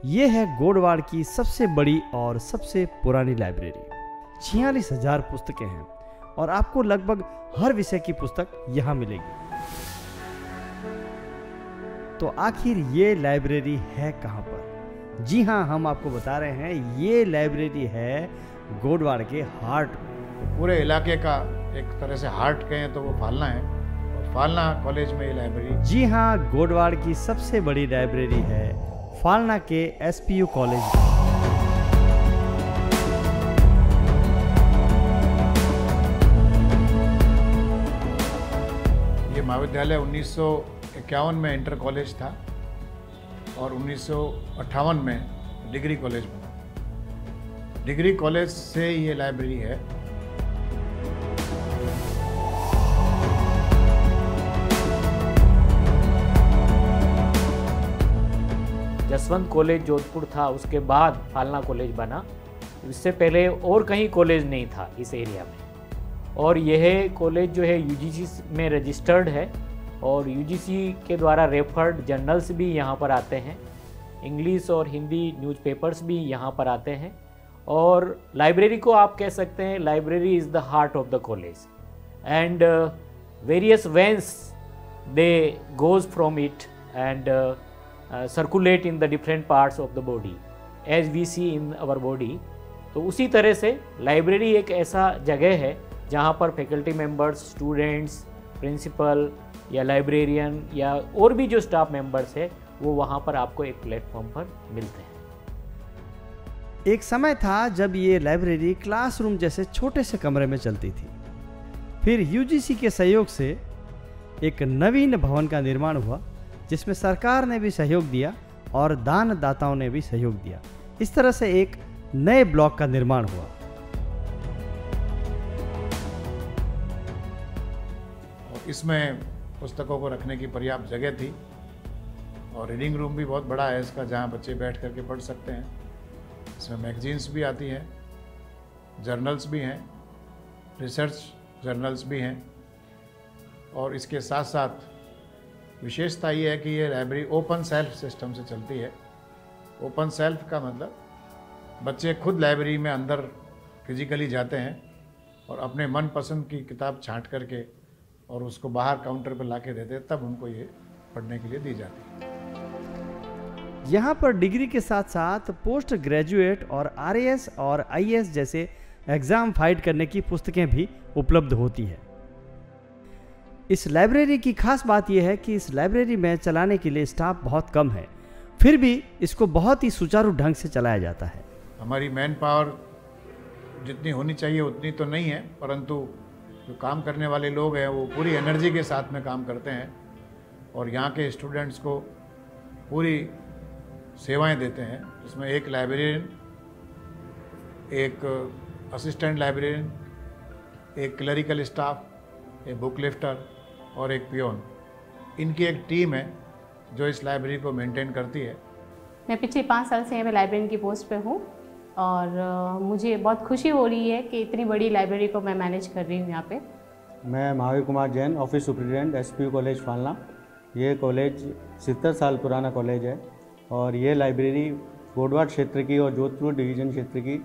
ये है गोडवाड़ की सबसे बड़ी और सबसे पुरानी लाइब्रेरी। 46,000 पुस्तकें हैं और आपको लगभग हर विषय की पुस्तक यहाँ मिलेगी। तो आखिर ये लाइब्रेरी है कहाँ पर? जी हाँ, हम आपको बता रहे हैं, ये लाइब्रेरी है गोडवाड़ के हार्ट में। पूरे इलाके का एक तरह से हार्ट कहें तो वो फालना है, और फालना कॉलेज में ये लाइब्रेरी। जी हाँ, गोडवाड़ की सबसे बड़ी लाइब्रेरी है फालना के एसपीयू कॉलेज में। ये महाविद्यालय 1951 में इंटर कॉलेज था और 1958 में डिग्री कॉलेज बना। डिग्री कॉलेज से ये लाइब्रेरी है। जसवंत कॉलेज जोधपुर था, उसके बाद फालना कॉलेज बना। इससे पहले और कहीं कॉलेज नहीं था इस एरिया में। और यह कॉलेज जो है यूजीसी में रजिस्टर्ड है और यूजीसी के द्वारा रेफर्ड जर्नल्स भी यहाँ पर आते हैं। इंग्लिश और हिंदी न्यूज़पेपर्स भी यहाँ पर आते हैं। और लाइब्रेरी को आप कह सकते हैं, library is the heart of the college and various veins they goes from it and circulate in the different parts of the body as we see in our body। तो उसी तरह से लाइब्रेरी एक ऐसा जगह है जहाँ पर फैकल्टी मेंबर्स, स्टूडेंट्स, प्रिंसिपल या लाइब्रेरियन या और भी जो स्टाफ मेंबर्स है वो वहाँ पर आपको एक प्लेटफॉर्म पर मिलते हैं। एक समय था जब ये लाइब्रेरी क्लासरूम जैसे छोटे से कमरे में चलती थी। फिर यूजीसी के सहयोग से एक नवीन भवन का निर्माण हुआ जिसमें सरकार ने भी सहयोग दिया और दानदाताओं ने भी सहयोग दिया। इस तरह से एक नए ब्लॉक का निर्माण हुआ। और इसमें पुस्तकों को रखने की पर्याप्त जगह थी और रीडिंग रूम भी बहुत बड़ा है इसका, जहाँ बच्चे बैठ करके पढ़ सकते हैं। इसमें मैगजीन्स भी आती हैं, जर्नल्स भी हैं, रिसर्च जर्नल्स भी हैं। और इसके साथ साथ विशेषता ये है कि ये लाइब्रेरी ओपन सेल्फ सिस्टम से चलती है। ओपन सेल्फ का मतलब बच्चे खुद लाइब्रेरी में अंदर फिजिकली जाते हैं और अपने मनपसंद की किताब छांट करके और उसको बाहर काउंटर पर ला के देते हैं, तब उनको ये पढ़ने के लिए दी जाती है। यहाँ पर डिग्री के साथ साथ पोस्ट ग्रेजुएट और आरएएस और आईएएस जैसे एग्ज़ाम फाइट करने की पुस्तकें भी उपलब्ध होती है। इस लाइब्रेरी की खास बात यह है कि इस लाइब्रेरी में चलाने के लिए स्टाफ बहुत कम है, फिर भी इसको बहुत ही सुचारू ढंग से चलाया जाता है। हमारी मैन पावर जितनी होनी चाहिए उतनी तो नहीं है, परंतु जो काम करने वाले लोग हैं वो पूरी एनर्जी के साथ में काम करते हैं और यहाँ के स्टूडेंट्स को पूरी सेवाएं देते हैं। जिसमें एक लाइब्रेरियन, एक असिस्टेंट लाइब्रेरियन, एक क्लरिकल स्टाफ, एक बुक लिफ्टर और एक पियोन, इनकी एक टीम है जो इस लाइब्रेरी को मेंटेन करती है। मैं पिछले 5 साल से मैं लाइब्रेरियन की पोस्ट पे हूँ और मुझे बहुत खुशी हो रही है कि इतनी बड़ी लाइब्रेरी को मैं मैनेज कर रही हूँ यहाँ पे। मैं Mahavir Kumar Jain, office superintendent SPU college Falna. ये कॉलेज 70 साल पुराना कॉलेज है और ये लाइब्रेरी गोडवाड़ क्षेत्र की और जोधपुर डिवीज़न क्षेत्र की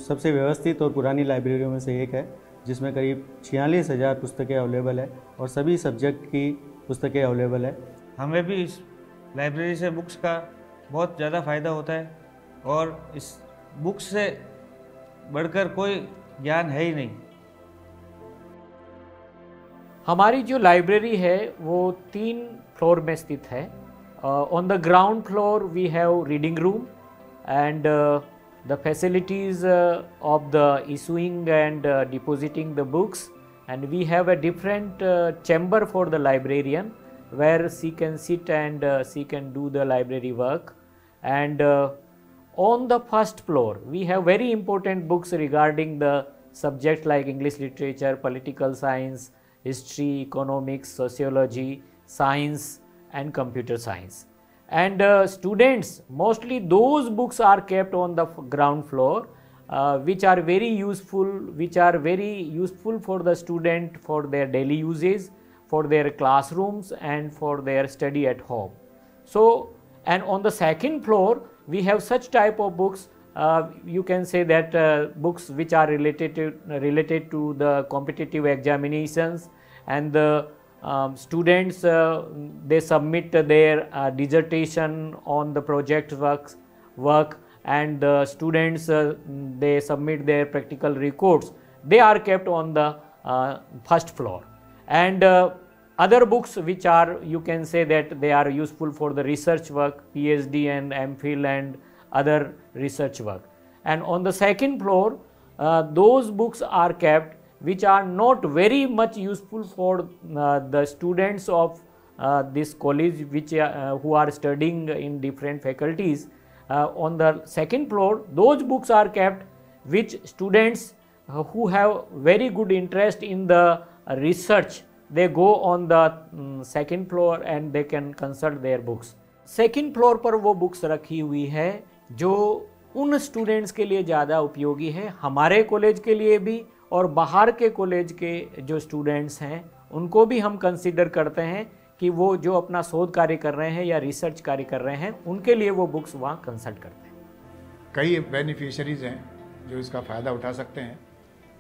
सबसे व्यवस्थित और पुरानी लाइब्रेरियों में से एक है, जिसमें करीब 46,000 पुस्तकें अवेलेबल है और सभी सब्जेक्ट की पुस्तकें अवेलेबल है। हमें भी इस लाइब्रेरी से बुक्स का बहुत ज़्यादा फ़ायदा होता है और इस बुक्स से बढ़कर कोई ज्ञान है ही नहीं। हमारी जो लाइब्रेरी है वो 3 फ्लोर में स्थित है। On the ground floor we have reading room and the facilities of the issuing and depositing the books, and we have a different chamber for the librarian where she can sit and she can do the library work. And on the first floor we have very important books regarding the subjects like English literature, political science, history, economics, sociology, science and computer science. And students, mostly those books are kept on the ground floor which are very useful for the student for their daily usage, for their classrooms and for their study at home. So And on the second floor, we have such type of books. You can say that books which are related to the competitive examinations, and the students they submit their dissertation on the project work, and the students they submit their practical records. They are kept on the first floor. And other books which are, you can say that they are useful for the research work, PhD and MPhil and other research work. And on the second floor, those books are kept which are not very much useful for the students of this college, which who are studying in different faculties. On the second floor, those books are kept which students who have very good interest in the research, they go on the second floor and they can consult their books. Second floor पर वो books रखी हुई है जो उन students के लिए ज़्यादा उपयोगी है, हमारे कॉलेज के लिए भी और बाहर के कॉलेज के जो स्टूडेंट्स हैं उनको भी हम कंसीडर करते हैं कि वो जो अपना शोध कार्य कर रहे हैं या रिसर्च कार्य कर रहे हैं उनके लिए वो बुक्स वहाँ कंसल्ट करते हैं। कई बेनिफिशरीज़ हैं जो इसका फ़ायदा उठा सकते हैं।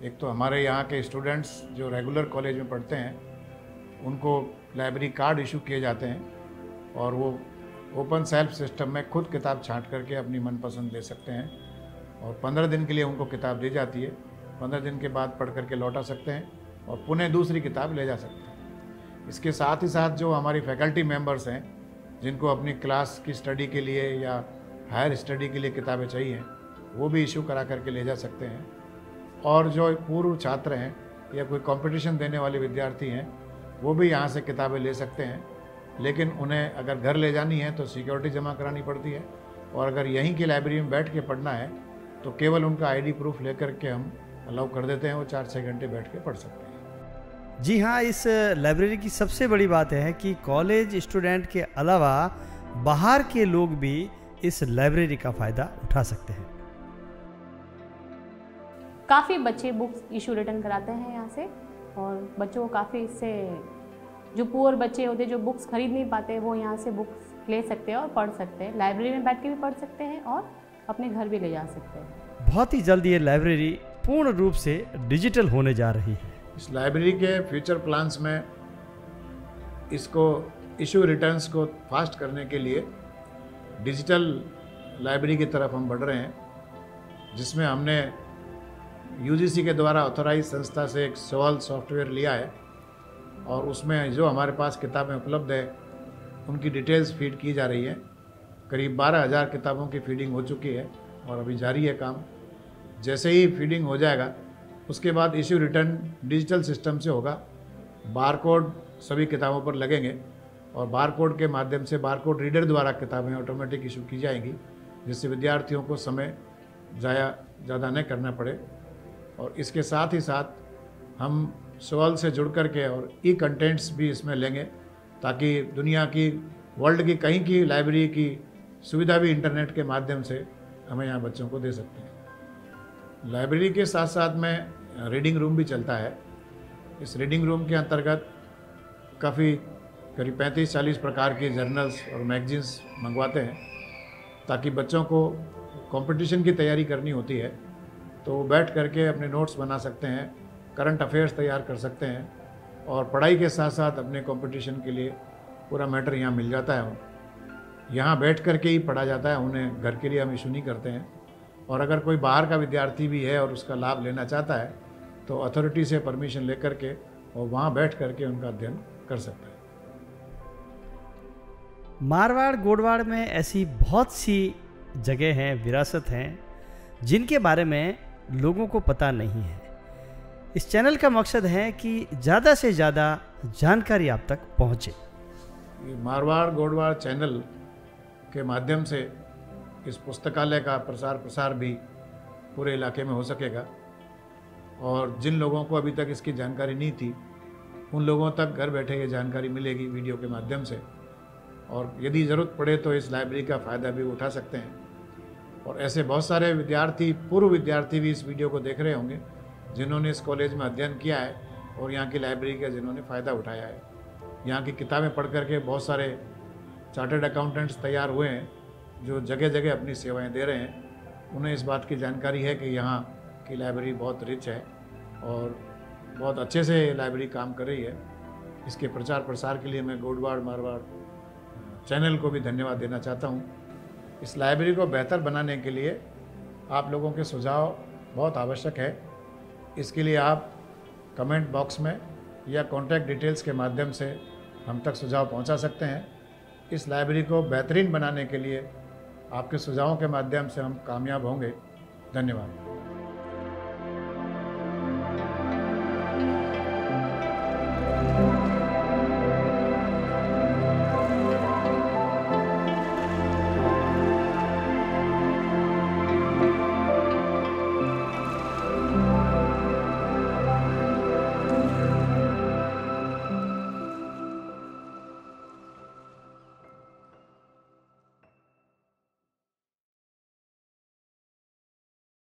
एक तो हमारे यहाँ के स्टूडेंट्स जो रेगुलर कॉलेज में पढ़ते हैं उनको लाइब्रेरी कार्ड इशू किए जाते हैं और वो ओपन सेल्फ सिस्टम में खुद किताब छांट करके अपनी मनपसंद ले सकते हैं और 15 दिन के लिए उनको किताब दी जाती है। 15 दिन के बाद पढ़ करके लौटा सकते हैं और पुनः दूसरी किताब ले जा सकते हैं। इसके साथ ही साथ जो हमारी फैकल्टी मेंबर्स हैं जिनको अपनी क्लास की स्टडी के लिए या हायर स्टडी के लिए किताबें चाहिए वो भी इशू करा करके ले जा सकते हैं। और जो पूर्व छात्र हैं या कोई कंपटीशन देने वाले विद्यार्थी हैं वो भी यहाँ से किताबें ले सकते हैं, लेकिन उन्हें अगर घर ले जानी है तो सिक्योरिटी जमा करानी पड़ती है और अगर यहीं की लाइब्रेरी में बैठ के पढ़ना है तो केवल उनका आईडी प्रूफ लेकर के हम अलाउ कर देते हैं, वो 4-6 घंटे बैठ के पढ़ सकते हैं। जी हाँ, इस लाइब्रेरी की सबसे बड़ी बात है कि कॉलेज स्टूडेंट के अलावा बाहर के लोग भी इस लाइब्रेरी का फ़ायदा उठा सकते हैं। काफ़ी बच्चे बुक्स इशू रिटर्न कराते हैं यहाँ से और बच्चों को काफ़ी इससे, जो पुअर बच्चे होते हैं जो बुक्स खरीद नहीं पाते वो यहाँ से बुक्स ले सकते हैं और पढ़ सकते हैं। लाइब्रेरी में बैठ के भी पढ़ सकते हैं और अपने घर भी ले जा सकते हैं। बहुत ही जल्द ये लाइब्रेरी पूर्ण रूप से डिजिटल होने जा रही है। इस लाइब्रेरी के फ्यूचर प्लान्स में इसको इशू रिटर्न्स को फास्ट करने के लिए डिजिटल लाइब्रेरी की तरफ हम बढ़ रहे हैं, जिसमें हमने यूजीसी के द्वारा ऑथोराइज संस्था से एक सवाल सॉफ्टवेयर लिया है और उसमें जो हमारे पास किताबें उपलब्ध है उनकी डिटेल्स फीड की जा रही है। करीब 12,000 किताबों की फीडिंग हो चुकी है और अभी जारी है काम। जैसे ही फीडिंग हो जाएगा उसके बाद इश्यू रिटर्न डिजिटल सिस्टम से होगा। बारकोड सभी किताबों पर लगेंगे और बारकोड के माध्यम से बारकोड रीडर द्वारा किताबें ऑटोमेटिक इशू की जाएंगी, जिससे विद्यार्थियों को समय ज़्यादा नहीं करना पड़े। और इसके साथ ही साथ हम सवाल से जुड़ कर के और ई कंटेंट्स भी इसमें लेंगे ताकि दुनिया की वर्ल्ड की कहीं की लाइब्रेरी की सुविधा भी इंटरनेट के माध्यम से हमें यहाँ बच्चों को दे सकते हैं। लाइब्रेरी के साथ साथ में रीडिंग रूम भी चलता है। इस रीडिंग रूम के अंतर्गत काफ़ी करीब 35-40 प्रकार की जर्नल्स और मैगजीन्स मंगवाते हैं ताकि बच्चों को कंपटीशन की तैयारी करनी होती है तो वो बैठ करके अपने नोट्स बना सकते हैं, करंट अफेयर्स तैयार कर सकते हैं और पढ़ाई के साथ साथ अपने कंपटीशन के लिए पूरा मैटर यहाँ मिल जाता है। यहाँ बैठ करके ही पढ़ा जाता है, उन्हें घर के लिए हम इशू नहीं करते हैं। और अगर कोई बाहर का विद्यार्थी भी है और उसका लाभ लेना चाहता है तो अथॉरिटी से परमिशन लेकर के और वहाँ बैठ करके उनका अध्ययन कर सकता है। मारवाड़ गोडवाड़ में ऐसी बहुत सी जगह हैं, विरासत हैं जिनके बारे में लोगों को पता नहीं है। इस चैनल का मकसद है कि ज़्यादा से ज़्यादा जानकारी आप तक पहुँचे। मारवाड़ गोडवाड़ चैनल के माध्यम से इस पुस्तकालय का प्रसार भी पूरे इलाके में हो सकेगा और जिन लोगों को अभी तक इसकी जानकारी नहीं थी उन लोगों तक घर बैठे ये जानकारी मिलेगी वीडियो के माध्यम से। और यदि ज़रूरत पड़े तो इस लाइब्रेरी का फ़ायदा भी उठा सकते हैं। और ऐसे बहुत सारे विद्यार्थी, पूर्व विद्यार्थी भी इस वीडियो को देख रहे होंगे जिन्होंने इस कॉलेज में अध्ययन किया है और यहाँ की लाइब्रेरी का जिन्होंने फ़ायदा उठाया है। यहाँ की किताबें पढ़ करके बहुत सारे चार्टर्ड अकाउंटेंट्स तैयार हुए हैं जो जगह जगह अपनी सेवाएं दे रहे हैं। उन्हें इस बात की जानकारी है कि यहाँ की लाइब्रेरी बहुत रिच है और बहुत अच्छे से लाइब्रेरी काम कर रही है। इसके प्रचार प्रसार के लिए मैं गोडवाड़ मारवाड़ चैनल को भी धन्यवाद देना चाहता हूँ। इस लाइब्रेरी को बेहतर बनाने के लिए आप लोगों के सुझाव बहुत आवश्यक है। इसके लिए आप कमेंट बॉक्स में या कॉन्टैक्ट डिटेल्स के माध्यम से हम तक सुझाव पहुंचा सकते हैं। इस लाइब्रेरी को बेहतरीन बनाने के लिए आपके सुझावों के माध्यम से हम कामयाब होंगे। धन्यवाद।